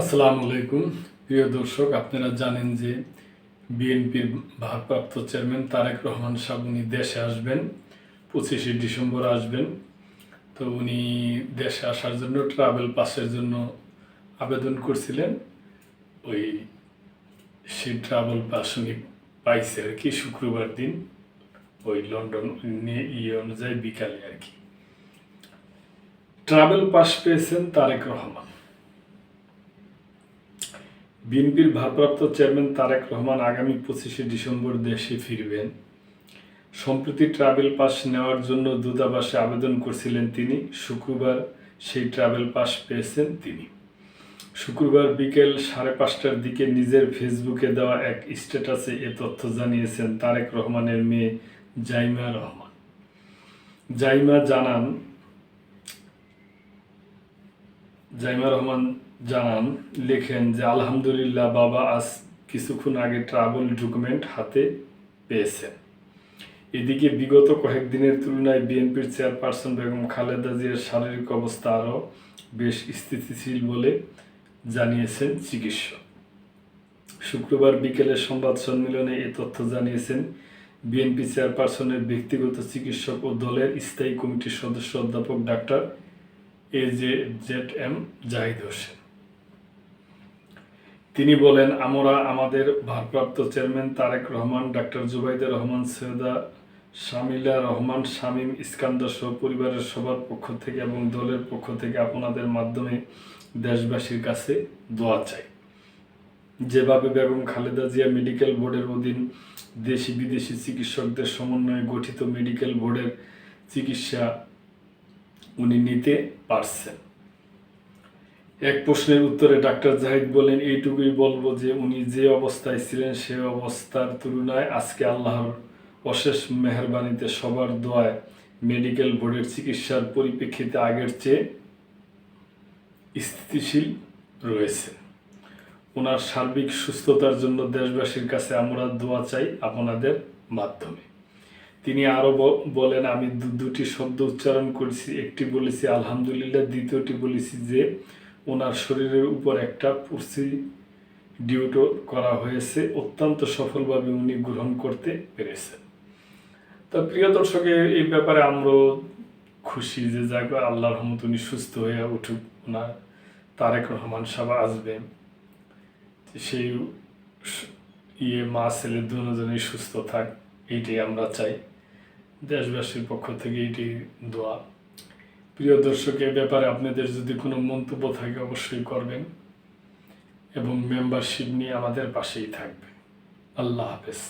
আসসালামু আলাইকুম প্রিয় দর্শক, আপনারা জানেন যে বিএনপির ভারপ্রাপ্ত চেয়ারম্যান তারেক রহমান সাহেব উনি দেশে আসবেন, 25শে ডিসেম্বর আসবেন। তো উনি দেশে আসার জন্য ট্রাভেল পাসের জন্য আবেদন করছিলেন। ওই সেই ট্রাভেল পাস উনি পাইছে আর কি শুক্রবার দিন, ওই লন্ডন অনুযায়ী বিকালে আর কি ট্রাভেল পাস পেয়েছেন তারেক রহমান। বিএনপির ভারপ্রাপ্ত চেয়ারম্যান তারেক রহমান আগামী 25শে ডিসেম্বর দেশে ফিরবেন। সম্প্রতি ট্রাভেল পাস নেওয়ার জন্য দূতাবাসে আবেদন করছিলেন তিনি। শুক্রবার সেই ট্রাভেল পাস পেয়েছেন তিনি। শুক্রবার বিকেল 5:30টার দিকে নিজের ফেসবুকে দেওয়া এক স্ট্যাটাসে এ তথ্য জানিয়েছেন তারেক রহমানের মেয়ে জাইমা রহমান। জাইমা রহমান লেখেন যে আলহামদুলিল্লাহ বাবা আজ কিছুক্ষণ আগে ট্রাভেল ডকুমেন্ট হাতে পেয়েছেন। এদিকে বিগত কয়েকদিনের তুলনায় বিএনপির চেয়ারপারসন বেগম খালেদা জিয়ার শারীরিক অবস্থা আরও বেশ স্থিতিশীল বলে জানিয়েছেন চিকিৎসক। শুক্রবার বিকেলে সংবাদ সম্মেলনে এ তথ্য জানিয়েছেন বিএনপি চেয়ারপারসনের ব্যক্তিগত চিকিৎসক ও দলের স্থায়ী কমিটির সদস্য অধ্যাপক ডাক্তার AJZM জাহিদ হোসেন। তিনি বলেন, আমরা আমাদের ভারপ্রাপ্ত চেয়ারম্যান তারেক রহমান, ডাক্তার জুবাইদা রহমান, সৈয়দা শামিলা রহমান, শামীম ইস্কান্দার সহ পরিবারের সবার পক্ষ থেকে এবং দলের পক্ষ থেকে আপনাদের মাধ্যমে দেশবাসীর কাছে দোয়া চাই। যেভাবে বেগম খালেদা জিয়া মেডিকেল বোর্ডের অধীন দেশি বিদেশি চিকিৎসকদের সমন্বয়ে গঠিত মেডিকেল বোর্ডের চিকিৎসা উনি নিতে পারছেন। এক প্রশ্নের উত্তরে ডাক্তার জাহিদ বলেন, এইটুকুই বলবো যে উনি যে অবস্থায় ছিলেন সে অবস্থার তুলনায় আজকে আল্লাহর অশেষ মেহেরবানিতে সবার দোয়ায় মেডিকেল বোর্ডের চিকিৎসার পরিপ্রেক্ষিতে আগের চেয়ে স্থিতিশীল রয়েছে। ওনার সার্বিক সুস্থতার জন্য দেশবাসীর কাছে আমরা দোয়া চাই আপনাদের মাধ্যমে। তিনি আরও বলেন, আমি দুটি শব্দ উচ্চারণ করেছি, একটি বলেছি আলহামদুলিল্লাহ, দ্বিতীয়টি বলেছি যে ওনার শরীরের উপর একটা প্রসিডিউর করা হয়েছে, অত্যন্ত সফলভাবে উনি গ্রহণ করতে পেরেছেন। তো প্রিয় দর্শক, এই ব্যাপারে আমরাও খুশি যে যাক আল্লাহর রহমত উনি সুস্থ হয়ে উঠুক, ওনার তারেক রহমান সাহেব আসবেন, সেই মা ছেলে দুজনেই সুস্থ থাক, এইটাই আমরা চাই। দেশবাসীর পক্ষ থেকে এইটি দোয়া। প্রিয় দর্শক, এ ব্যাপারে আপনাদের যদি কোনো মন্তব্য থাকে অবশ্যই করবেন এবং মেম্বারশিপ নিয়ে আমাদের পাশেই থাকবেন। আল্লাহ হাফেজ।